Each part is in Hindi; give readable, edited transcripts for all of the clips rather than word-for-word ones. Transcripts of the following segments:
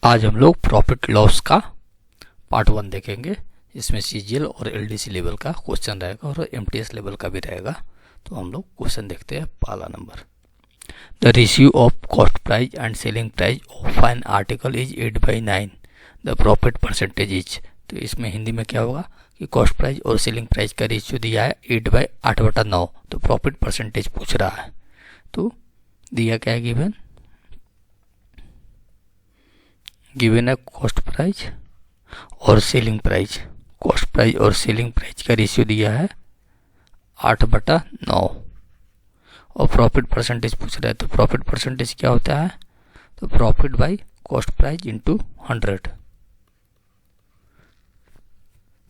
आज हम लोग प्रॉफिट लॉस का पार्ट 1 देखेंगे। इसमें सीजीएल और एलडीसी लेवल का क्वेश्चन रहेगा और एमटीएस लेवल का भी रहेगा। तो हम लोग क्वेश्चन देखते हैं। पहला number, the ratio of cost price and selling price of an article is 8/9, the profit percentage is. तो इसमें हिंदी में क्या होगा कि कॉस्ट प्राइस और सेलिंग प्राइस का रेशियो दिया है 8/8/9, तो प्रॉफिट परसेंटेज पूछ रहा है। तो दिया क्या है, गिवन है कॉस्ट प्राइस और सेलिंग प्राइस। कॉस्ट प्राइस और सेलिंग प्राइस का रेशियो दिया है 8/9 और प्रॉफिट परसेंटेज पूछ रहा है। तो प्रॉफिट परसेंटेज क्या होता है, तो profit by cost price into 100।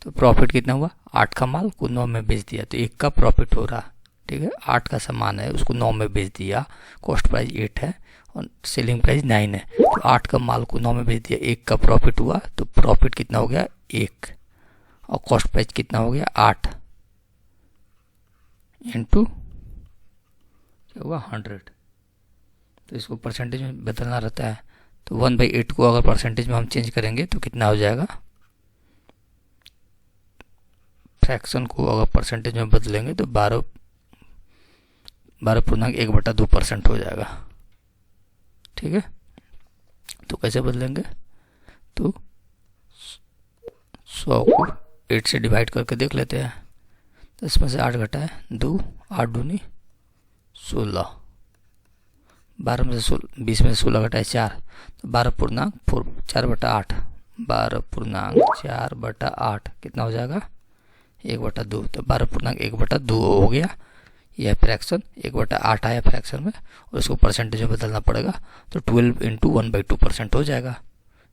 तो प्रॉफिट कितना हुआ, 8 का माल को 9 में बेच दिया तो 1 का प्रॉफिट हो रहा। ठीक है, 8 का सामान है उसको 9 में बेच दिया, कॉस्ट प्राइस 8 है और सेलिंग प्राइस 9 है। तो 8 का माल को 9 में बेच दिया, 1 का प्रॉफिट हुआ। तो प्रॉफिट कितना हो गया 1 और कॉस्ट प्राइस कितना हो गया 8 इंटू क्या हुआ 100। तो इसको परसेंटेज में बदलना रहता है। तो 1/8 को अगर परसेंटेज में हम चेंज करेंगे तो कितना हो जाएगा, फ्रैक्शन को अगर परसेंटेज में बदलेंगे तो 12.1/2% हो जाएगा। ठीक है, तो कैसे बदलेंगे, तो 100 को 8 से डिवाइड करके देख लेते हैं। तो इसमें से 8 घटा है 2, 8 दूनी 16, 12 में से 20 में से 16 घटा है 4, तो 12.4/8, 12.4/8 कितना हो जाएगा 1/2। तो 12.1/2 हो गया। यह फ्रैक्शन 1/8 आया फ्रैक्शन में और इसको परसेंटेज में बदलना पड़ेगा। तो 12 इंटू 1/2% हो जाएगा।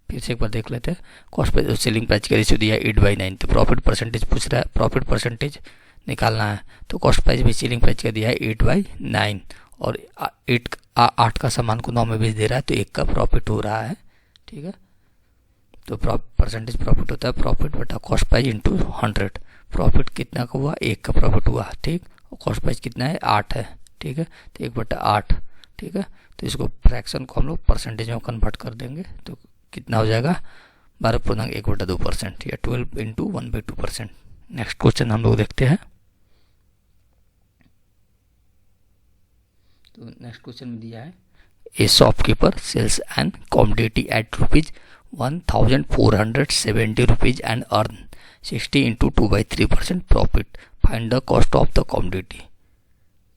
फिर से एक बार देख लेते हैं। कॉस्ट प्राइस और सेलिंग प्राइस का रेशियो दिया है 8/9, तो प्रॉफिट परसेंटेज पूछ रहा है, प्रॉफिट परसेंटेज निकालना है। तो कॉस्ट प्राइस भी सेलिंग प्राइस का दिया है 8/9 और 8 का सामान को 9 में बेच दे रहा है तो 1 का प्रॉफिट हो रहा है। ठीक है, तो परसेंटेज प्रॉफिट होता है प्रॉफिट बटा कॉस्ट प्राइस इंटू 100। प्रॉफिट कितना का हुआ, 1 का प्रॉफिट हुआ। ठीक, और कॉस्ट प्राइस कितना है 8 है। ठीक है, तो 1/8। ठीक है, तो इसको फ्रैक्शन को हम लोग परसेंटेज में कन्वर्ट कर देंगे तो कितना हो जाएगा 12.1/2% या 12 इंटू 1/2%। नेक्स्ट क्वेश्चन हम लोग देखते हैं। तो नेक्स्ट क्वेश्चन में दिया है, a shopkeeper sells an commodity at ₹1,470 and earn 60 into 2/3% profit, find the cost of the commodity.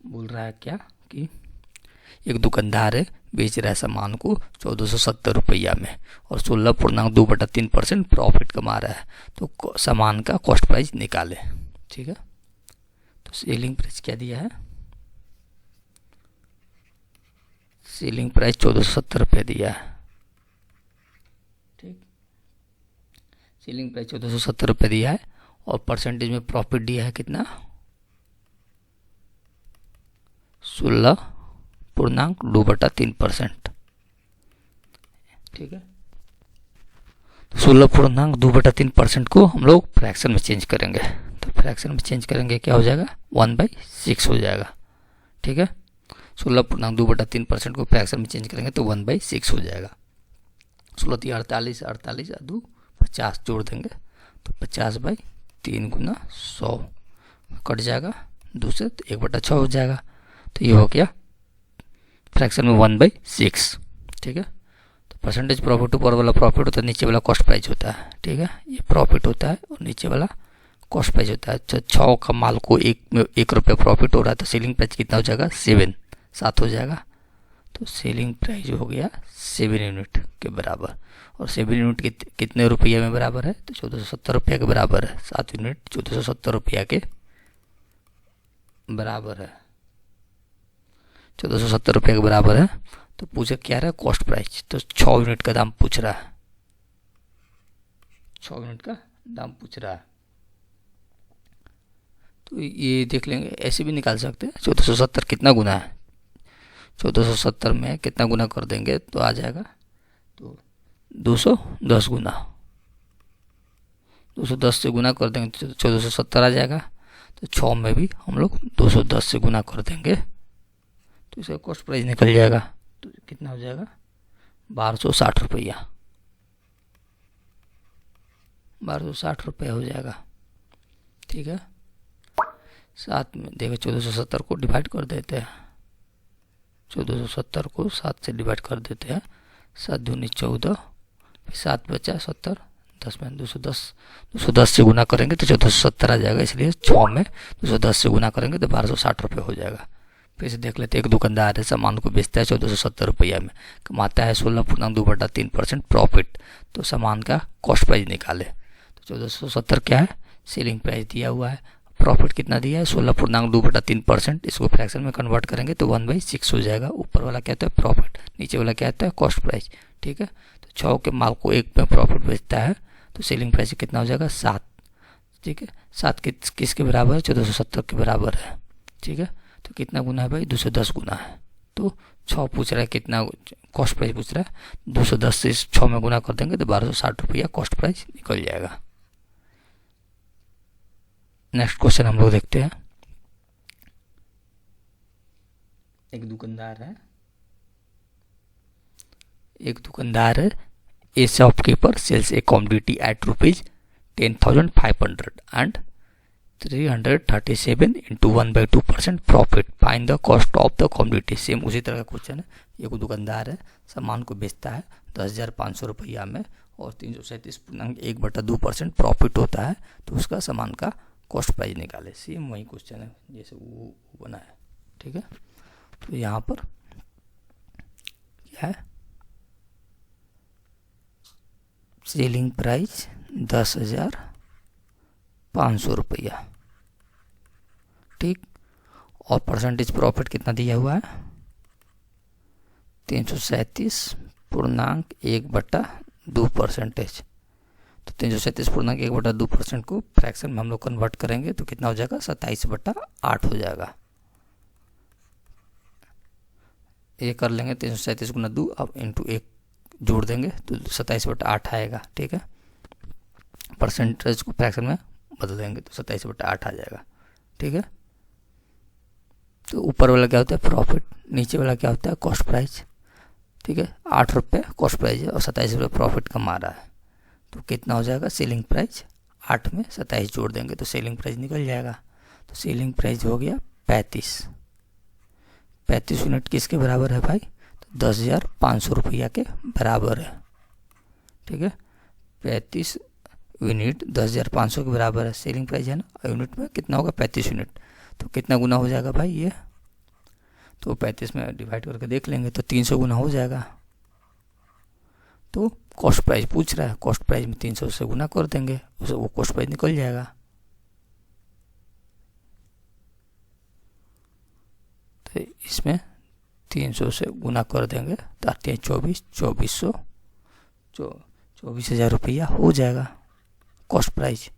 बोल रहा है क्या कि एक दुकानदार है, बेच रहा है सामान को 1470 रुपया में और 16.2/3% प्रॉफिट कमा रहा है। तो सामान का कॉस्ट प्राइस निकाले। ठीक है, तो सेलिंग प्राइस क्या दिया है, सेलिंग प्राइस 1470 रुपये दिया है। ठीक, सेलिंग प्राइस 1470 रुपये दिया है और परसेंटेज में प्रॉफिट दिया है कितना 16.2/3%। ठीक है, 16.2/3% को हम लोग फ्रैक्शन में चेंज करेंगे। तो फ्रैक्शन में चेंज करेंगे क्या हो जाएगा 1/6 हो जाएगा। ठीक है, 16.2/3% को फ्रैक्शन में चेंज करेंगे तो 1/6 हो जाएगा। 16 × 48, 48 और 2 50 जोड़ देंगे तो 50/3 गुना 100 कट जाएगा, 2 से 1/6 हो जाएगा। तो ये हो गया फ्रैक्शन में 1/6। ठीक है, तो परसेंटेज प्रॉफिट ऊपर वाला प्रॉफिट होता है, नीचे वाला कॉस्ट प्राइस होता है। ठीक है, ये प्रॉफिट होता है और नीचे वाला कॉस्ट प्राइस होता है। तो 6 का माल को 1 रुपये प्रॉफिट हो रहा है तो सेलिंग प्राइस कितना हो जाएगा 7 हो जाएगा। तो सेलिंग प्राइस हो गया 7 यूनिट के बराबर और 7 यूनिट कितने रुपये में बराबर है, तो 1470 रुपये के बराबर है। 7 यूनिट 1470 रुपया के बराबर है, 1470 रुपये के बराबर है। तो पूछे क्या रहा है कॉस्ट प्राइस, तो 6 यूनिट का दाम पूछ रहा है, 6 यूनिट का दाम पूछ रहा है। तो ये देख लेंगे, ऐसे भी निकाल सकते हैं। 1470 कितना गुना है, 1470 में कितना गुना कर देंगे तो आ जाएगा, तो 210 गुना, 210 से गुना कर देंगे तो 1470 आ जाएगा। तो 6 में भी हम लोग 210 से गुना कर देंगे तो इसका कॉस्ट प्राइस निकल जाएगा। तो कितना हो जाएगा 1260 रुपया। 1260 हो जाएगा। ठीक है, सात में देखो 1470 को डिवाइड कर देते हैं, 1470 को 7 से डिवाइड कर देते हैं, 7 दूनी 14, फिर 7 बचा 70, 10 में 210 से गुना करेंगे तो 1470 आ जाएगा, इसलिए 6 में 210 से गुना करेंगे तो 1260 हो जाएगा। फिर से देख लेते हैं, एक दुकानदार है, सामान को बेचता है 1470 रुपया में, कमाता है 16.2/3% प्रॉफिट, तो सामान का कॉस्ट प्राइस निकाले। तो 1470 क्या है, सेलिंग प्राइस दिया हुआ है, प्रॉफिट कितना दिया है 16.2/3%, इसको फ्रैक्शन में कन्वर्ट करेंगे तो 1/6 हो जाएगा। ऊपर वाला क्या होता है प्रॉफिट, नीचे वाला क्या होता है कॉस्ट प्राइस। ठीक है, तो 6 के माल को 1 में प्रॉफिट बेचता है तो सेलिंग प्राइस कितना हो जाएगा 7। ठीक है, 7 किसके बराबर है, 1470 के बराबर है। ठीक है, तो कितना गुना है भाई, 210 गुना है। तो 6 पूछ रहा है कितना कॉस्ट प्राइस पूछ रहा है, 210 से 6 में गुना कर देंगे तो 1260 रुपया कॉस्ट प्राइस निकल जाएगा। नेक्स्ट क्वेश्चन हम लोग देखते हैं। एक दुकानदार है, a shopkeeper sells a commodity at ₹10,500 and 337 into 1/2% profit, find the cost of the commodity. Same उसी तरह का क्वेश्चन है। एक दुकानदार है, सामान को बेचता है 10,500 रुपया में और 337.1/2% प्रॉफिट होता है, तो उसका सामान का कॉस्ट प्राइस निकाले। सेम वही क्वेश्चन है जैसे वो बना है। ठीक है, तो यहाँ पर क्या है, सेलिंग प्राइस 10,500 रुपया। ठीक, और परसेंटेज प्रॉफिट कितना दिया हुआ है 337.1/2%। तो 337.1/2% को फ्रैक्शन में हम लोग कन्वर्ट करेंगे तो कितना हो जाएगा 27/8 हो जाएगा। ये कर लेंगे 337 गुना 2, अब इंटू 1 जोड़ देंगे तो 27/8 आएगा। ठीक है, परसेंटेज को फ्रैक्शन में बदल देंगे तो 27/8 आ जाएगा। ठीक है, तो ऊपर वाला क्या होता है प्रॉफिट, नीचे वाला क्या होता है कॉस्ट प्राइस। ठीक है, 8 रुपये कॉस्ट प्राइस है और 27 रुपये प्रॉफिट कमा रहा है, तो कितना हो जाएगा सेलिंग प्राइस, 8 में 27 जोड़ देंगे तो सेलिंग प्राइस निकल जाएगा। तो सेलिंग प्राइस हो गया 35 यूनिट किसके बराबर है भाई, तो 10,500 रुपया के बराबर है। ठीक है, 35 यूनिट 10,500 के बराबर है, सेलिंग प्राइस है ना, यूनिट में कितना होगा 35 यूनिट, तो कितना गुना हो जाएगा भाई ये, तो 35 में डिवाइड करके देख लेंगे तो 300 गुना हो जाएगा। तो कॉस्ट प्राइस पूछ रहा है, कॉस्ट प्राइस में 300 से गुना कर देंगे, उसे वो कॉस्ट प्राइस निकल जाएगा। तो इसमें 300 से गुना कर देंगे तो आते हैं 24,000 रुपया हो जाएगा कॉस्ट प्राइस।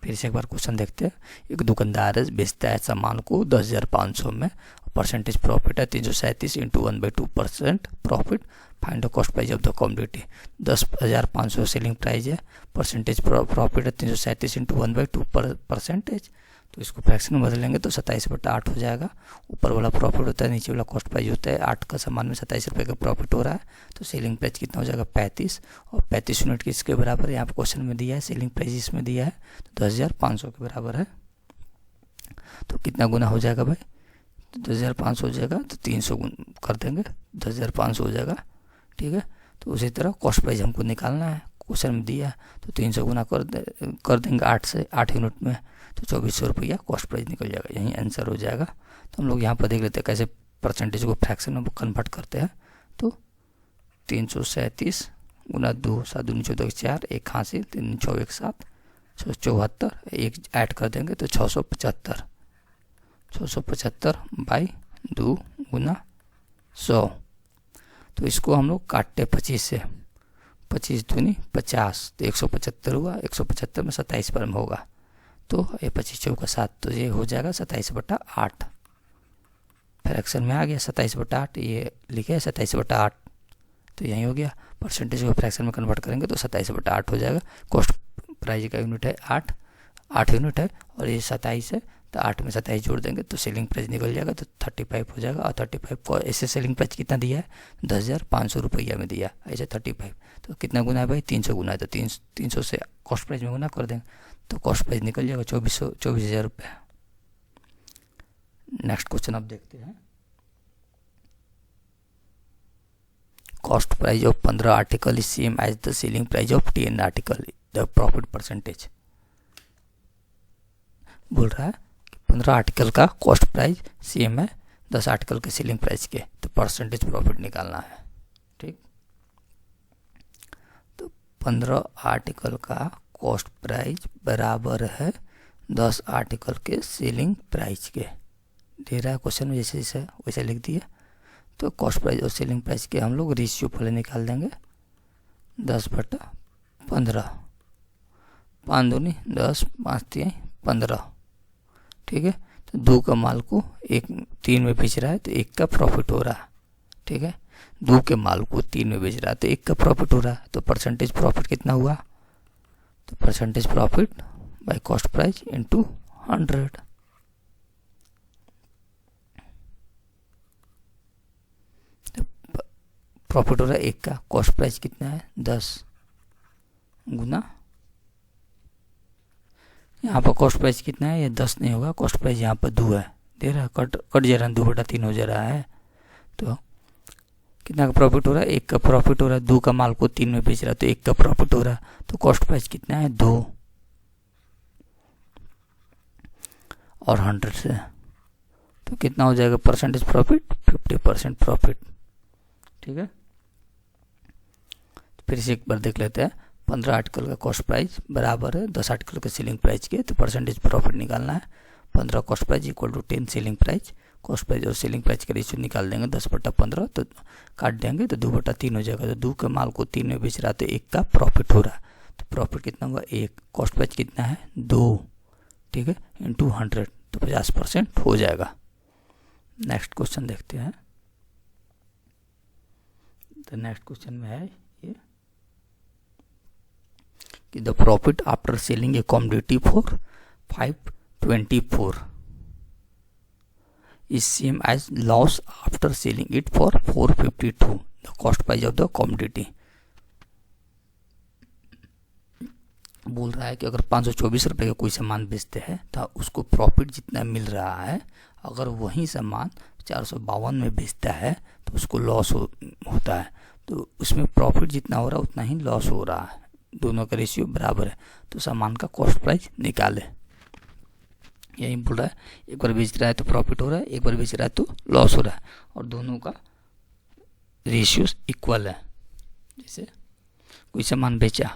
फिर से एक बार क्वेश्चन देखते हैं। एक दुकानदार बेचता है सामान को 10,500 में, परसेंटेज प्रॉफिट है 337 into 1/2% profit, find the cost price of the commodity. 10,500 selling price है, परसेंटेज प्रॉफिट है 337 into 1/2%, तो इसको फ्रैक्शन में बदलेंगे तो 27/8 हो जाएगा। ऊपर वाला प्रॉफिट होता है, नीचे वाला कॉस्ट प्राइस होता है। 8 का सामान में 27 रुपये का प्रॉफिट हो रहा है, तो सेलिंग प्राइस कितना हो जाएगा 35, और 35 यूनिट किसके बराबर है, यहाँ पर क्वेश्चन में दिया है, सेलिंग प्राइस इसमें दिया है तो 10,500 के बराबर है। तो कितना गुना हो जाएगा भाई, तो 10,500 हो जाएगा, तो 300 कर देंगे 10,500 हो जाएगा। ठीक है, तो उसी तरह कॉस्ट प्राइस हमको निकालना है, क्वेश्चन में दिया है, तो 300 गुना कर देंगे 8 यूनिट में, तो 2,400 रुपया कॉस्ट प्राइस निकल जाएगा। यही आंसर हो जाएगा। तो हम लोग यहाँ पर देख लेते हैं कैसे परसेंटेज को फ्रैक्शन में कन्वर्ट करते हैं। तो 337 गुना 2, 7 दूनी 14 4, 1 हासिल 3 6 1 7 674, 1 ऐड कर देंगे तो 675 बाई 2 गुना 100। तो इसको हम लोग काटते 25 से, 25 दूनी 50, तो 175 हुआ, 175 में 27 पर में होगा, तो ये 25 चौका 7, तो ये हो जाएगा 27/8। फ्रैक्शन में आ गया 27/8, ये लिखे 27/8, तो यही हो गया। परसेंटेज को फ्रैक्शन में कन्वर्ट करेंगे तो 27/8 हो जाएगा। कॉस्ट प्राइस का यूनिट है 8 यूनिट है, और ये 27 है, तो 8 में 27 जोड़ देंगे तो सेलिंग प्राइस निकल जाएगा, तो 35 हो जाएगा। और 35 को ऐसे सेलिंग प्राइस कितना दिया है, 10,500 रुपया में दिया, ऐसे 35 तो कितना गुना है भाई, 300 गुना है। तो 300 से कॉस्ट प्राइस में गुना कर देंगे तो कॉस्ट प्राइस निकल जाएगा 24,000 रुपये। नेक्स्ट क्वेश्चन आप देखते हैं, cost price of 15 article is same as the selling price of 10 article, the profit percentage. बोल रहा है 15 आर्टिकल का कॉस्ट प्राइस सेम है 10 आर्टिकल के सेलिंग प्राइस के, तो परसेंटेज प्रॉफिट निकालना है। ठीक, तो 15 आर्टिकल का कॉस्ट प्राइस बराबर है 10 आर्टिकल के सेलिंग प्राइस के। दे रहा है क्वेश्चन में जैसे जैसे वैसे लिख दिए। तो कॉस्ट प्राइस और सेलिंग प्राइस के हम लोग रेशियो पहले निकाल देंगे, 10/15, 5 दूनी 10, 5 तिहाई 15। ठीक है, तो 2 का माल को 3 में बेच रहा है तो 1 का प्रॉफिट हो रहा है। ठीक है, 2 के माल को 3 में बेच रहा है तो 1 का प्रॉफिट हो रहा है। तो परसेंटेज प्रॉफिट कितना हुआ, तो percentage profit by cost price into 100। Profit हो रहा है 1 का, कॉस्ट प्राइस कितना है 10 गुना, यहाँ पर कॉस्ट प्राइस कितना है, ये 10 नहीं होगा, कॉस्ट प्राइस यहाँ पर 2 है, दे रहा है कट जा रहा है, 2/3 हो जा रहा है। तो कितना का प्रॉफिट हो रहा है, 1 का प्रॉफिट हो रहा है, 2 का माल को 3 में बेच रहा है तो 1 का प्रॉफिट हो रहा है। तो कॉस्ट प्राइस कितना है 2 और 100 से, तो कितना हो जाएगा परसेंटेज प्रॉफिट, 50% प्रॉफिट। ठीक है, फिर से एक बार देख लेते हैं, 15 आर्टिकल का कॉस्ट प्राइस बराबर है 10 आर्टिकल के सेलिंग प्राइस के, तो परसेंटेज प्रॉफिट निकालना है। 15 cost price equal to 10 selling price, cost price और सेलिंग प्राइस का रेशियो निकाल देंगे 10/15, तो काट देंगे तो 2/3 हो जाएगा। तो 2 के माल को 3 में बेच रहा तो 1 का प्रॉफिट हो रहा है, तो प्रॉफिट कितना हुआ 1, कॉस्ट प्राइस कितना है 2, ठीक है, इंटू 100, तो 50% हो जाएगा। नेक्स्ट क्वेश्चन देखते हैं, तो नेक्स्ट क्वेश्चन में है ये कि the profit after selling A commodity for 524 is same as loss after selling it for 452, the cost price of the commodity। बोल रहा है कि अगर 524 रुपये का कोई सामान बेचते हैं तो उसको प्रॉफिट जितना मिल रहा है, अगर वही सामान 452 में बेचता है तो उसको लॉस होता है। तो उसमें प्रॉफिट जितना हो रहा है उतना ही लॉस हो रहा है, दोनों का रेशियो बराबर है। तो सामान का कॉस्ट प्राइस निकाले, यही बोल रहा है। एक बार बेच रहा है तो प्रॉफिट हो रहा है, एक बार बेच रहा है तो लॉस हो रहा है, और दोनों का रेशियो इक्वल है। जैसे कोई सामान बेचा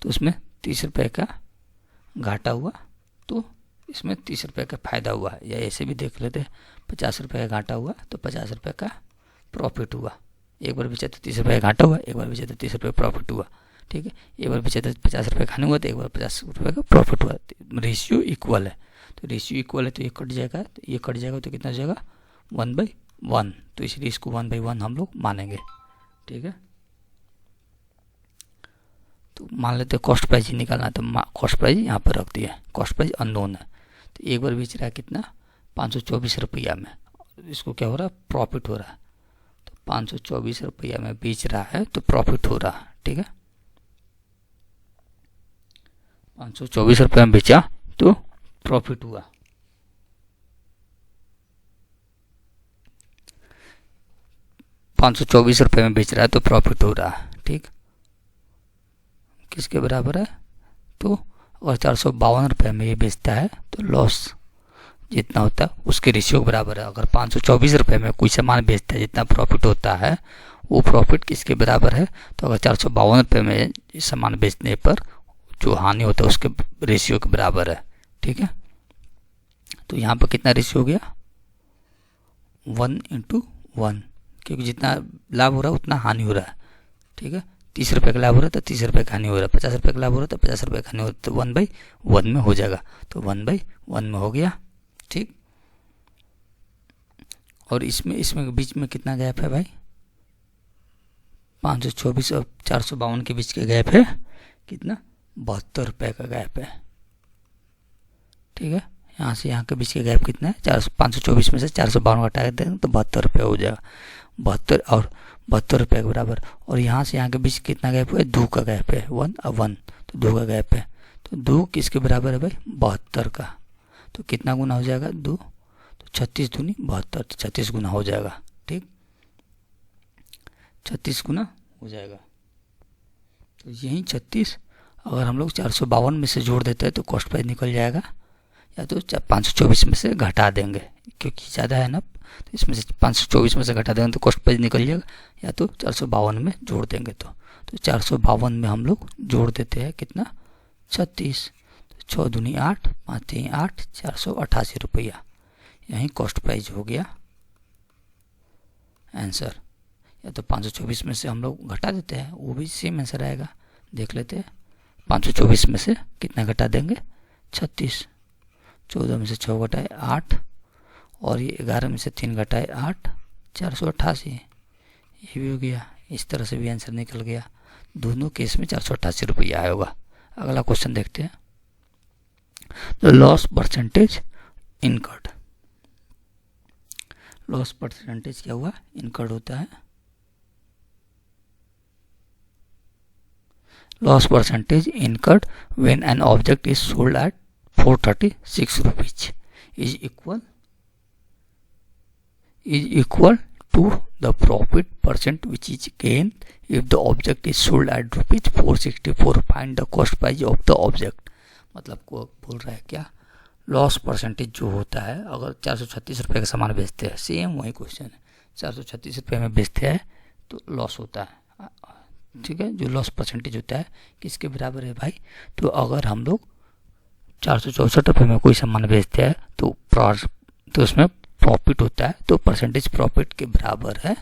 तो उसमें 30 रुपये का घाटा हुआ तो इसमें 30 रुपये का फायदा हुआ, या ऐसे भी देख लेते हैं 50 रुपये का घाटा हुआ तो 50 रुपये का प्रॉफिट हुआ। एक बार बेचा तो 30 रुपये का घाटा हुआ, एक बार बेचा तो 30 रुपये प्रॉफिट हुआ। ठीक है, एक बार बेचा तो 50 रुपये खाने हुआ तो एक बार 50 रुपये का प्रॉफिट हुआ। रेशियो इक्वल है, तो रेशियो इक्वल है तो ये कट जाएगा, तो ये कट जाएगा तो कितना हो जाएगा 1/1, तो इसलिए इसको 1/1 हम लोग मानेंगे। ठीक है, तो मान लेते हैं कॉस्ट प्राइस ही निकालना है, तो कॉस्ट प्राइस यहाँ पर रख दिया, कॉस्ट प्राइस अननोन है। तो एक बार बेच रहा है कितना 524 रुपया में, इसको क्या हो रहा है प्रॉफिट हो रहा है, तो 524 रुपया में बेच रहा है तो प्रॉफिट हो रहा है। ठीक है, 524 रुपये में बेचा तो प्रॉफिट हुआ। ₹524 में बेच रहा है तो प्रॉफिट हो रहा है। ठीक, किसके बराबर है, तो अगर 452 रुपये में ये बेचता है तो लॉस जितना होता है उसके रेशियो के बराबर है। अगर 524 रुपये में कोई सामान बेचता है जितना प्रॉफिट होता है वो प्रॉफिट किसके बराबर है, तो अगर 452 रुपये में सामान बेचने पर जो हानि होता है उसके रेशियो के बराबर है। ठीक है, तो यहाँ पर कितना रेशियो हो गया 1:1, क्योंकि जितना लाभ हो रहा है उतना हानि हो रहा है। ठीक है, 30 रुपये का लाभ हो रहा है तो 30 रुपये का हानि हो रहा है, 50 रुपये का लाभ हो रहा है तो 50 रुपये का हानि हो रहा है, तो 1/1 में हो जाएगा, तो 1/1 में हो गया। ठीक, और इसमें बीच में कितना गैप है भाई, 524 और 452 के बीच का गैप है कितना 72 रुपये का गैप है। ठीक है, यहाँ से यहाँ के बीच का गैप कितना है 524 में से 452 घटा देंगे तो 72 रुपये हो जाएगा, 72 और 72 रुपये के बराबर। और यहाँ से यहाँ के बीच कितना गैप है, 2 का गैप है, 1 और 1, तो 2 का गैप है, तो 2 किसके बराबर है भाई, 72 का। तो कितना गुना हो जाएगा, 2, तो 36 दूनी 72, तो 36 गुना हो जाएगा, ठीक, 36 गुना हो जाएगा। तो यही 36 अगर हम लोग 452 में से जोड़ देते हैं तो कॉस्ट प्राइस निकल जाएगा, या तो 524 में से घटा देंगे क्योंकि ज़्यादा है ना, तो इसमें से 524 में से घटा देंगे तो कॉस्ट प्राइस निकल जाएगा, या तो 452 में जोड़ देंगे तो 452 में हम लोग जोड़ देते हैं कितना, 36, तो 6 दूनी 8, 5 3 8, 488 रुपया, यही कॉस्ट प्राइस हो गया आंसर। या तो 524 में से हम लोग घटा देते हैं, वो भी सेम आंसर आएगा, देख लेते हैं। 524 में से कितना घटा देंगे, 36, 14 में से 6 घटाए 8, और ये 11 में से 3 घटाए 8, 488, ये भी हो गया। इस तरह से भी आंसर निकल गया, दोनों केस में 488 रुपया आया होगा। अगला क्वेश्चन देखते हैं, the loss percentage incurred. Loss percentage क्या हुआ, इनकर्ड होता है। Loss percentage incurred when an object is sold at 436 rupees is equal to the profit percent which is gained if the object is sold at rupees 464. Find the cost price of the object. मतलब को बोल रहा है क्या, लॉस परसेंटेज जो होता है अगर 436 रुपये का सामान बेचते हैं, सेम वही क्वेश्चन है, 436 रुपये में बेचते हैं तो लॉस होता है, ठीक है। जो लॉस परसेंटेज होता है किसके बराबर है भाई, तो अगर हम लोग 464 रुपये में कोई सामान बेचते हैं तो उसमें प्रॉफिट होता है, तो परसेंटेज प्रॉफिट के बराबर है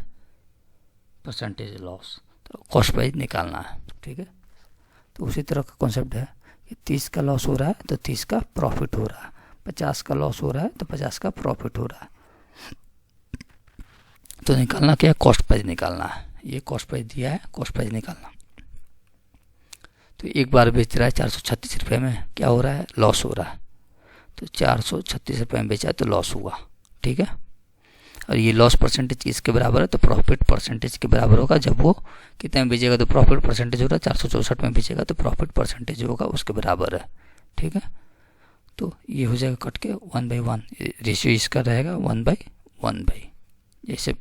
परसेंटेज लॉस, तो कॉस्ट प्राइस निकालना है, ठीक है। तो उसी तरह का कॉन्सेप्ट है कि 30 का लॉस हो रहा है तो 30 का प्रॉफिट हो रहा है, 50 का लॉस हो रहा है तो 50 का प्रॉफिट हो रहा है, तो निकालना क्या है, कॉस्ट प्राइस निकालना है। ये कॉस्ट प्राइस दिया है, कॉस्ट प्राइस निकालना। तो एक बार बेच रहा है 436 रुपये में, क्या हो रहा है, लॉस हो रहा है, तो 436 रुपये में बेचा है तो लॉस हुआ, ठीक है। और ये लॉस परसेंटेज किसके बराबर है, तो प्रॉफिट परसेंटेज के बराबर होगा। जब वो कितने में बेचेगा तो प्रॉफिट परसेंटेज हो रहा है, 464 में बेचेगा तो प्रॉफिट परसेंटेज होगा उसके बराबर है, ठीक है। तो ये हो जाएगा कट के 1/1, रेशियो इसका रहेगा 1/1, जैसे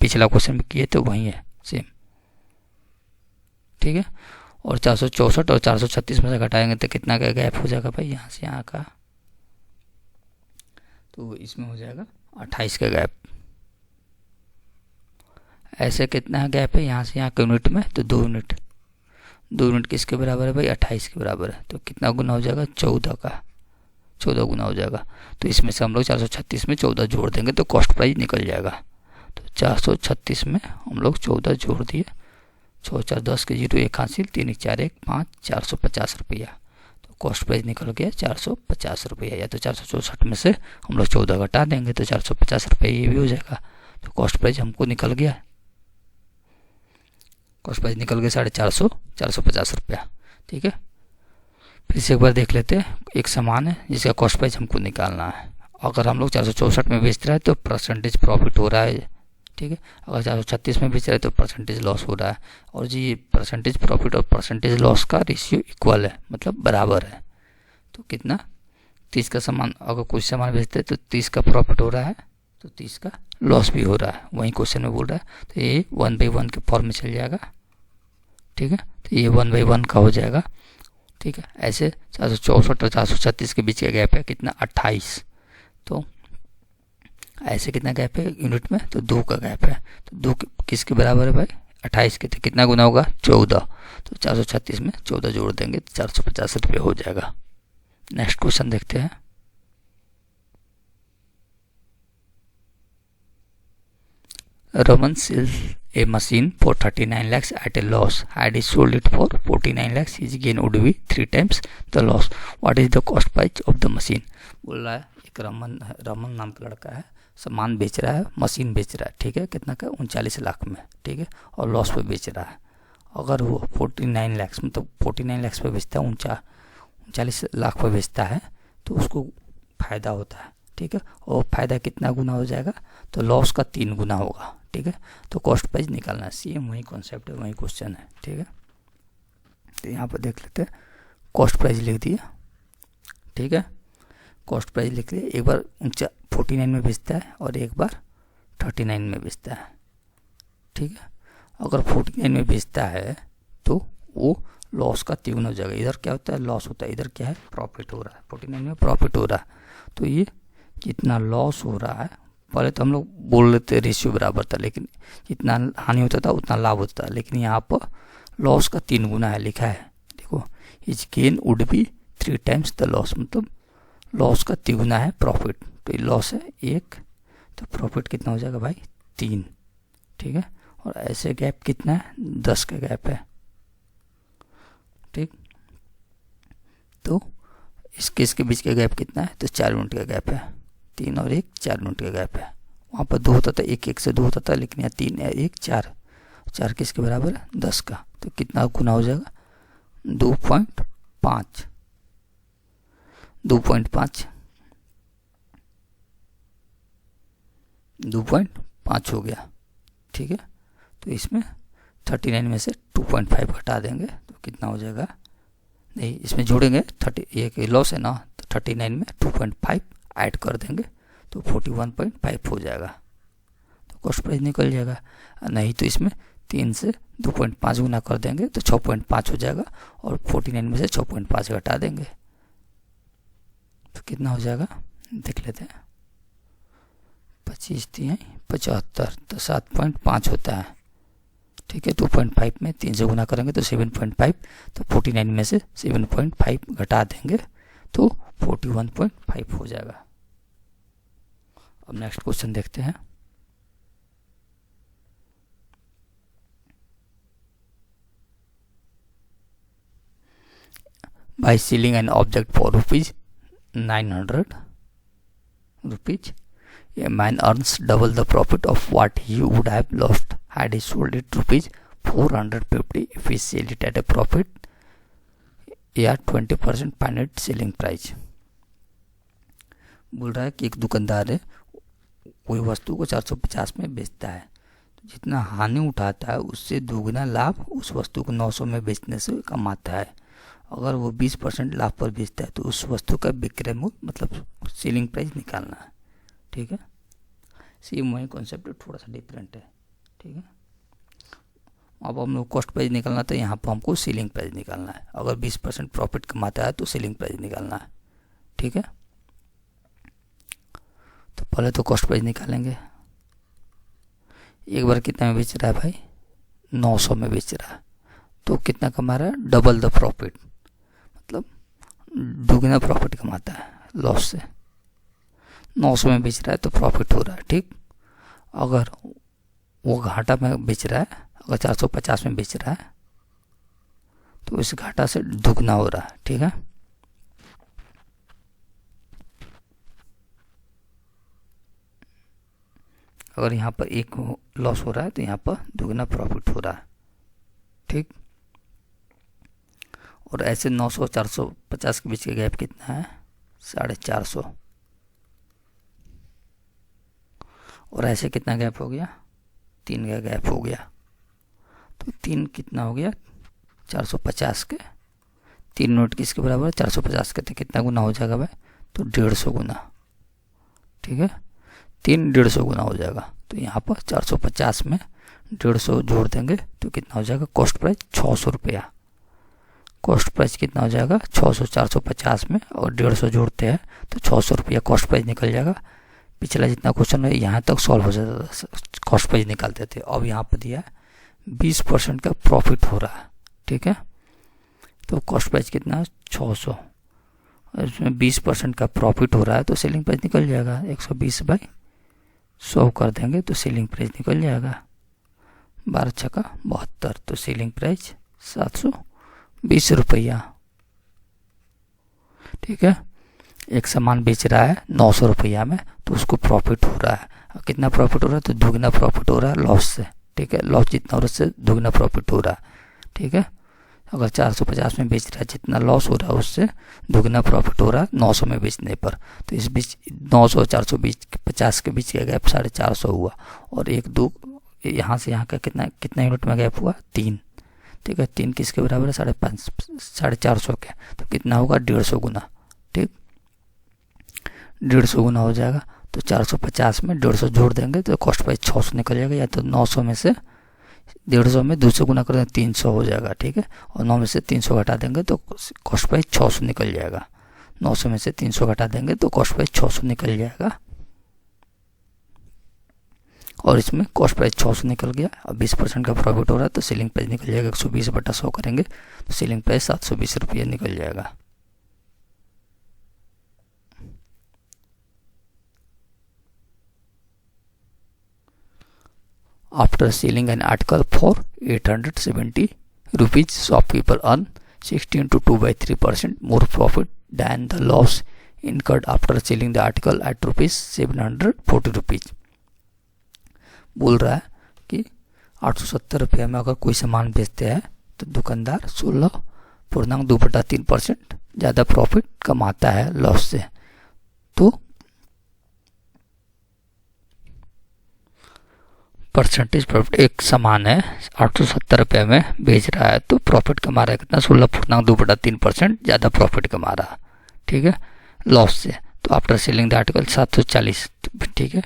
पिछला क्वेश्चन में किए तो वही है सेम, ठीक है। और 464 और 436 में से घटाएंगे तो कितना का गैप हो जाएगा भाई, यहाँ से यहाँ का, तो इसमें हो जाएगा 28 का गैप। ऐसे कितना गैप है यहाँ से यहाँ के यूनिट में, तो 2 यूनिट, 2 यूनिट किसके बराबर है भाई, 28 के बराबर है, तो कितना गुना हो जाएगा, 14 का, 14 गुना हो जाएगा। तो इसमें से हम लोग 436 में 14 जोड़ देंगे तो कॉस्ट प्राइस निकल जाएगा। तो 436 में हम लोग 14 जोड़ दिए, 6 4 10 के 0 1 हासिल, 3 1 4 1 5, 450 रुपया, तो कॉस्ट प्राइस निकल गया 450 रुपया। या तो 464 में से हम लोग 14 घटा देंगे तो 450 रुपये ये भी हो जाएगा, तो कॉस्ट प्राइस हमको निकल गया, कॉस्ट प्राइस निकल गया 450, 450 रुपया, ठीक है। फिर से एक बार देख लेते हैं, एक सामान है जिसका कॉस्ट प्राइस हमको निकालना है। अगर हम लोग 464 में बेच रहा है तो परसेंटेज प्रॉफिट हो रहा है, ठीक है। अगर 436 में बेच रहा है तो परसेंटेज लॉस हो रहा है, और जी परसेंटेज प्रॉफिट और परसेंटेज लॉस का रेशियो इक्वल है, मतलब बराबर है। तो कितना, 30 का सामान अगर कुछ सामान बेचते हैं तो 30 का प्रॉफिट हो रहा है तो 30 का लॉस भी हो रहा है, वही क्वेश्चन में बोल रहा है। तो ये 1/1 के फॉर्म में चल जाएगा, ठीक है। तो ये 1/1 का हो जाएगा, ठीक है। ऐसे 464 और 436 के बीच का गैप है कितना, 28। तो ऐसे कितना गैप है यूनिट में, तो 2 का गैप है, तो 2 किसके बराबर है भाई, 28 के, तो कितना गुना होगा, 14। तो 436 में 14 जोड़ देंगे तो 450 रुपये हो जाएगा। नेक्स्ट क्वेश्चन देखते हैं, Raman sells a machine for 39 lakhs at a loss. Had he sold it for 49 lakhs, his gain would be 3 times the loss. What is the cost price of the machine? बोल रहा है एक रमन नाम का लड़का है, सामान बेच रहा है, मशीन बेच रहा है, ठीक है। कितना का, 39 लाख में, ठीक है, और लॉस पे बेच रहा है। अगर वो 49 लाख मतलब 49 लाख पे बेचता है, 39 लाख पे बेचता है, तो उसको फायदा होता है, ठीक है, और फायदा कितना गुना हो जाएगा, तो लॉस का 3 गुना होगा, ठीक है। तो कॉस्ट प्राइस निकालना है, सेम वही कॉन्सेप्ट है, वही क्वेश्चन है, ठीक है। तो यहाँ पर देख लेते हैं, कॉस्ट प्राइस लिख दिया, ठीक है, कॉस्ट प्राइस लिख लिया। एक बार 49 में बेचता है और एक बार 39 में बेचता है, ठीक है। अगर 49 में बेचता है तो वो लॉस का 3 हो जाएगा, इधर क्या होता है, लॉस होता है, इधर क्या है, प्रॉफिट हो रहा है, 49 में प्रॉफिट हो रहा है। तो ये जितना लॉस हो रहा है, पहले तो हम लोग बोल लेते रेशियो बराबर था, लेकिन जितना हानि होता था उतना लाभ होता था, लेकिन यहाँ पर लॉस का 3 गुना है लिखा है, देखो, is gain would be 3 times the loss, मतलब लॉस का 3 गुना है प्रॉफिट। तो ये लॉस है 1, तो प्रॉफिट कितना हो जाएगा भाई, 3, ठीक है। और ऐसे गैप कितना है, 10 का गैप है, ठीक। तो इसके इसके बीच का गैप कितना है, तो 4 यूनिट का गैप है, 3 और 1 4 यूनिट का गैप है। वहाँ पर 2 होता था, 1 1 से 2 होता था, लेकिन यहाँ 3 है 1 4, 4 किसके बराबर है, 10 का। तो कितना गुना हो जाएगा, 2.5, 2.5 हो गया, ठीक है। तो इसमें 39 में से 2.5 घटा देंगे तो कितना हो जाएगा, नहीं इसमें जोड़ेंगे 30, ये लॉस है ना, तो 39 में 2.5 ऐड कर देंगे तो 41.5 हो जाएगा, तो कॉस्ट प्राइस निकल जाएगा। नहीं तो इसमें 3 से 2.5 गुना कर देंगे तो 6.5 हो जाएगा, और 49 में से 6.5 घटा देंगे तो कितना हो जाएगा, देख लेते हैं, 25 3 75, तो 7.5 होता है, ठीक है। 2.5 में 3 से गुना करेंगे तो 7.5, तो 49 में से 7.5 घटा देंगे तो 41.5 हो जाएगा। अब नेक्स्ट क्वेश्चन देखते हैं। By selling an object for ₹900, a man earns double the profit of what he would have lost had he sold it ₹450 if he sell it at a profit या 20% फाइनेट सेलिंग प्राइस। बोल रहा है कि एक दुकानदार है, कोई वस्तु को 450 में बेचता है, तो जितना हानि उठाता है उससे दोगुना लाभ उस वस्तु को 900 में बेचने से कमाता है। अगर वो 20% लाभ पर बेचता है तो उस वस्तु का विक्रय मूल्य मतलब सेलिंग प्राइस निकालना है, ठीक है। सेम वही कॉन्सेप्ट थोड़ा सा डिफरेंट है, ठीक है। अब हम लोग कॉस्ट प्राइस निकालना था, यहाँ पर हमको सेलिंग प्राइस निकालना है। अगर 20% प्रॉफिट कमाता है तो सेलिंग प्राइस निकालना है, ठीक है। तो पहले तो कॉस्ट प्राइस निकालेंगे। एक बार कितना में बेच रहा है भाई, 900 में बेच रहा है, तो कितना कमा रहा है, डबल द प्रॉफिट, मतलब दुगना प्रॉफिट कमाता है लॉस से। 900 में बेच रहा है तो प्रॉफिट हो रहा है, ठीक। अगर वो घाटा में बेच रहा है, अगर 450 में बेच रहा है तो इस घाटा से दुगना हो रहा है, ठीक है। अगर यहाँ पर एक लॉस हो रहा है तो यहाँ पर दुगना प्रॉफिट हो रहा है, ठीक। और ऐसे 900 450 के बीच का गैप कितना है, 450। और ऐसे कितना गैप हो गया, 3 का गैप हो गया। तो 3 कितना हो गया, 450 के 3 नोट किसके बराबर, 450 के, तो कितना गुना हो जाएगा भाई, तो 150 गुना, ठीक है। 3 150 गुना हो जाएगा। तो यहाँ पर 450 में 150 जोड़ देंगे तो कितना हो जाएगा, कॉस्ट प्राइस 600 रुपया। कॉस्ट प्राइस कितना हो जाएगा, 600, 450 में और 150 जोड़ते हैं तो 600 रुपया कॉस्ट प्राइस निकल जाएगा। पिछला जितना क्वेश्चन है यहाँ तक सॉल्व हो जाता था, कॉस्ट प्राइस निकालते थे। अब यहाँ पर दिया 20% का प्रॉफिट हो रहा है, ठीक है। तो कॉस्ट प्राइस कितना है, 600, और इसमें 20% का प्रॉफिट हो रहा है तो सेलिंग प्राइस निकल जाएगा, 120/100 कर देंगे तो सेलिंग प्राइस निकल जाएगा 12 छक्का 72, तो सेलिंग प्राइस 720 रुपया, ठीक है। एक सामान बेच रहा है 900 रुपया में तो उसको प्रॉफिट हो रहा है, कितना प्रॉफिट हो रहा है, तो दुगना प्रॉफिट हो रहा है लॉस से, ठीक है। लॉस जितना हो रहा है उससे दुगना प्रॉफिट हो रहा है, ठीक है। अगर 450 में बेच रहा है, जितना लॉस हो रहा है उससे दुगना प्रॉफिट हो रहा है 900 में बेचने पर। तो इस बीच 900 450 के बीच का गैप 450 हुआ, और एक दो यहाँ से यहाँ का कितना कितना यूनिट में गैप हुआ, 3। ठीक है, 3 किसके बराबर है, 450 के, तो कितना होगा 150 गुना। ठीक, 150 गुना हो जाएगा। तो 450 में 150 जोड़ देंगे तो कॉस्ट प्राइस 600 निकल जाएगा, या तो 900 में से 150 में 200 गुना कर देंगे 300 हो जाएगा। ठीक है, और 9 में से 300 घटा देंगे तो कॉस्ट प्राइस 600 निकल जाएगा। 900 में से 300 घटा देंगे तो कॉस्ट प्राइस 600 निकल जाएगा, और इसमें कॉस्ट प्राइस 600 निकल गया। अब 20% का प्रॉफिट हो रहा है तो सेलिंग प्राइस निकल जाएगा 120/100 करेंगे तो सेलिंग प्राइस 720 रुपये निकल जाएगा। After selling an article for 870 rupees, shopkeeper earn 16 to 2/3% more profit than the loss incurred after selling the article at rupees 740 rupees। बोल रहा है कि 870 रुपये में अगर कोई सामान बेचते हैं तो दुकानदार 16.2/3% ज़्यादा प्रॉफिट कमाता है लॉस से। तो परसेंटेज प्रॉफिट, एक सामान है 870 रुपये में बेच रहा है तो प्रॉफिट कमा रहा है कितना, 16.2/3% ज़्यादा प्रॉफिट कमा रहा है। ठीक है, लॉस से। तो आफ्टर सेलिंग द आर्टिकल 740। ठीक है,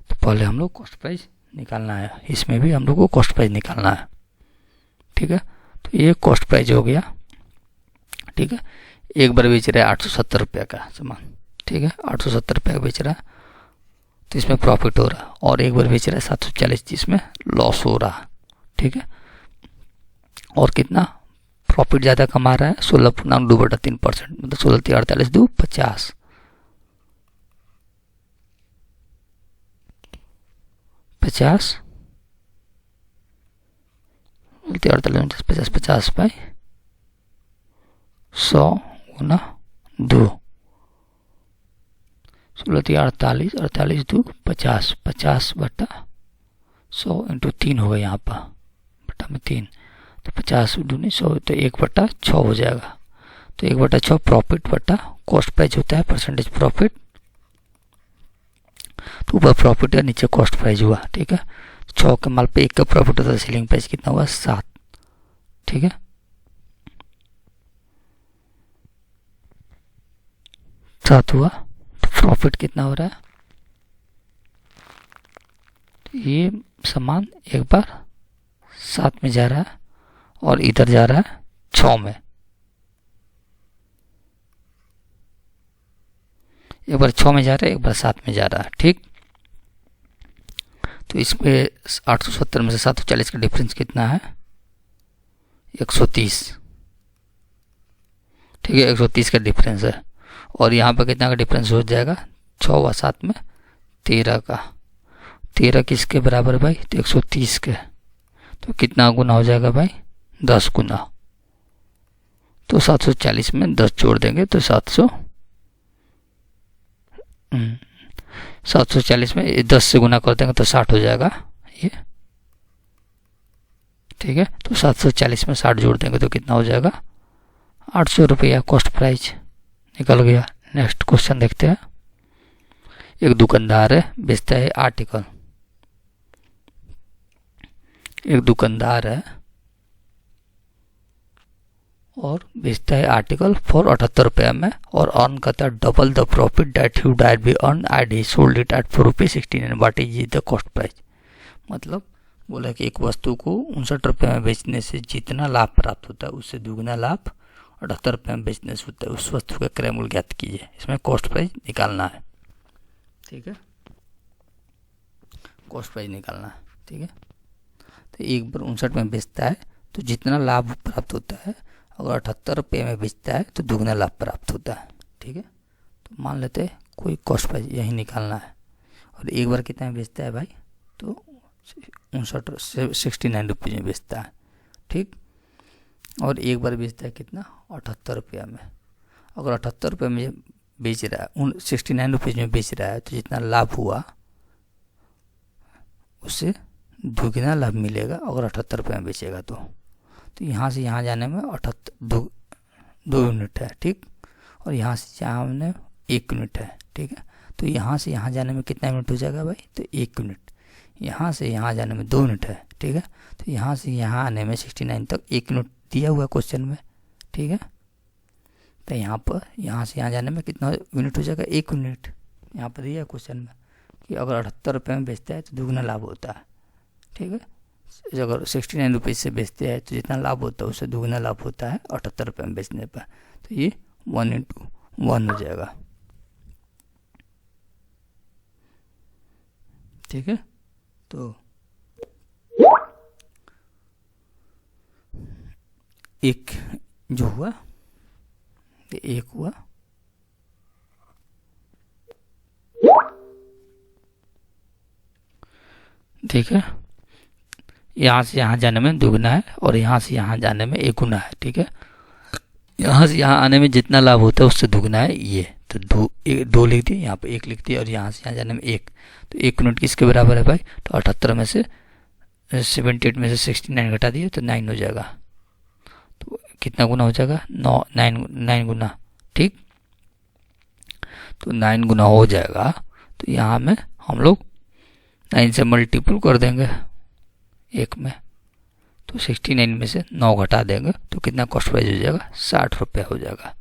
तो पहले हम लोग कॉस्ट प्राइस निकालना है, इसमें भी हम लोग को कॉस्ट प्राइस निकालना है। ठीक है, तो ये कॉस्ट प्राइस हो गया। ठीक है, एक बार बेच रहा है 870 रुपये का सामान। ठीक है, 870 रुपये का बेच रहा है तो इसमें प्रॉफिट हो रहा है, और एक बार बेच रहा है 740 जिसमें लॉस हो रहा है। ठीक है, और कितना प्रॉफिट ज़्यादा कमा रहा है, 16.2/3%, मतलब 16 2 50। 50 50 बाई 100 गुना 2, 16 2 50, 50/100 इंटू 3 होगा यहाँ पर, बटा में 3, तो 50 दूनी 100, तो 1/6 हो जाएगा। तो 1/6 प्रॉफिट बटा कॉस्ट प्राइस होता है, परसेंटेज प्रॉफिट। तो ऊपर प्रॉफिट है, नीचे कॉस्ट प्राइस हुआ। ठीक है, 6 के माल पे 1 का प्रॉफिट होता है, सेलिंग प्राइस कितना हुआ, 7। ठीक है, 7 हुआ, तो प्रॉफिट कितना हो रहा है, तो ये सामान एक बार 7 में जा रहा है और इधर जा रहा है 6 में। एक बार 6 में जा रहा है, एक बार 7 में जा रहा है। ठीक, तो इसमें 870 में से 740 का डिफरेंस कितना है, 130। ठीक है, 130 का डिफरेंस है, और यहाँ पर कितना का डिफरेंस हो जाएगा, 6 व 7 में 13 का। 13 किसके बराबर भाई, तो 130 के। तो कितना गुना हो जाएगा भाई, 10 गुना। तो 740 में 10 जोड़ देंगे तो 740 में 10 से गुना कर देंगे तो 60 हो जाएगा ये। ठीक है, तो 740 में 60 जोड़ देंगे तो कितना हो जाएगा, 800 रुपया कॉस्ट प्राइस निकल गया। नेक्स्ट क्वेश्चन देखते हैं। एक दुकानदार है, बेचता है आर्टिकल। एक दुकानदार है और बेचता है आर्टिकल फॉर 78 रुपये में, और अर्न करता है double the profit that he diet be earn and he sold it at ₹4.16। What is the cost price. मतलब बोला कि एक वस्तु को 59 रुपये में बेचने से जितना लाभ प्राप्त होता है उससे दुगना लाभ 78 रुपये में बेचने से होता है। उस वस्तु का क्रय मूल्य ज्ञात कीजिए। इसमें कॉस्ट प्राइस निकालना है। ठीक है, कॉस्ट प्राइस निकालना है। ठीक है, तो एक बार 59 में बेचता है तो जितना लाभ प्राप्त होता है, अगर 78 रुपये में बेचता है तो दुगना लाभ प्राप्त होता है। ठीक है, तो मान लेते हैं कोई कॉस्ट प्राइस यही निकालना है। और एक बार कितना में बेचता है भाई, तो 69 रुपये में बेचता है। ठीक, और एक बार बेचता है कितना, 78 रुपये में। अगर 78 रुपये में बेच रहा है, 69 रुपये में बेच रहा है, तो जितना लाभ हुआ उससे दुगना लाभ मिलेगा अगर 78 रुपये में बेचेगा तो तो यहाँ से यहाँ जाने में 2 यूनिट है, ठीक। और यहाँ से यहाँ में 1 यूनिट है, ठीक है। तो यहाँ से यहाँ जाने में कितना यूनिट हो जाएगा भाई, तो 1 यूनिट। यहाँ से यहाँ जाने में 2 यूनिट है, ठीक है। तो यहाँ से यहाँ आने में 69 तक 1 यूनिट दिया हुआ है क्वेश्चन में, ठीक है। तो यहाँ पर यहाँ से यहाँ जाने में कितना यूनिट हो जाएगा, 1 यूनिट। यहाँ पर दिया है क्वेश्चन में कि अगर 78 रुपये में बेचता है तो दुगना लाभ होता है, ठीक है। अगर 69 रुपये से बेचते हैं तो जितना लाभ होता है उससे दुगना लाभ होता है 78 रुपये में बेचने पर। तो ये 1:1 हो जाएगा, ठीक है। तो एक जो हुआ, एक हुआ, ठीक है। यहाँ से यहाँ जाने में 2 गुना है और यहाँ से यहाँ जाने में 1 गुना है, ठीक है। यहाँ से यहाँ आने में जितना लाभ होता है उससे 2 गुना है ये। तो 2 लिख दिए, यहाँ पे 1 लिख दिए और यहाँ से यहाँ जाने में 1। तो 1 यूनिट किसके बराबर है भाई, तो 78 में से 78 में से 69 घटा दिए तो 9 हो जाएगा। तो कितना गुना हो जाएगा, 9 गुना, ठीक। तो 9 गुना हो जाएगा। तो यहाँ में हम लोग 9 से मल्टीपल कर देंगे 1 में, तो 69 में से 9 घटा देंगे तो कितना कॉस्ट प्राइस हो जाएगा, 60 रुपये हो जाएगा।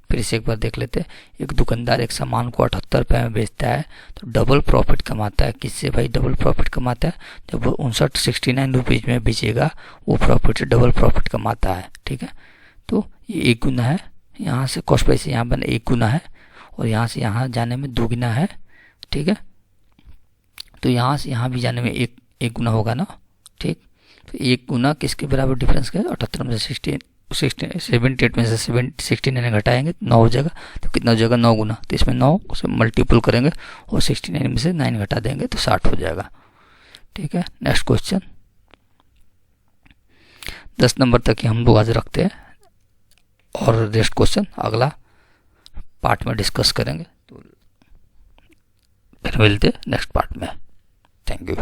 फिर इसे एक बार देख लेते हैं। एक दुकानदार एक सामान को 78 रुपये में बेचता है तो डबल प्रॉफिट कमाता है। किससे भाई डबल प्रॉफिट कमाता है, जब वो 69 रुपीज़ में बेचेगा वो प्रॉफिट से डबल प्रॉफिट कमाता है, ठीक है। तो ये 1 गुना है, यहाँ से कॉस्ट प्राइस यहाँ बने 1 गुना है और यहाँ से यहाँ जाने में 2 गुना है, ठीक है। तो यहाँ से यहाँ भी जाने में एक गुना होगा ना, ठीक। तो 1 गुना किसके बराबर डिफरेंस का, 78 में से 78 में से 69 घटाएंगे 9 हो जाएगा। तो कितना हो जाएगा, 9 गुना। तो इसमें 9 से मल्टीपल करेंगे और 69 में से 9 घटा देंगे तो 60 हो जाएगा, ठीक है। नेक्स्ट क्वेश्चन 10 नंबर तक ही हम लोग आज रखते हैं और रेस्ट क्वेश्चन अगला पार्ट में डिस्कस करेंगे। तो फिर मिलते हैं नेक्स्ट पार्ट में। Thank you.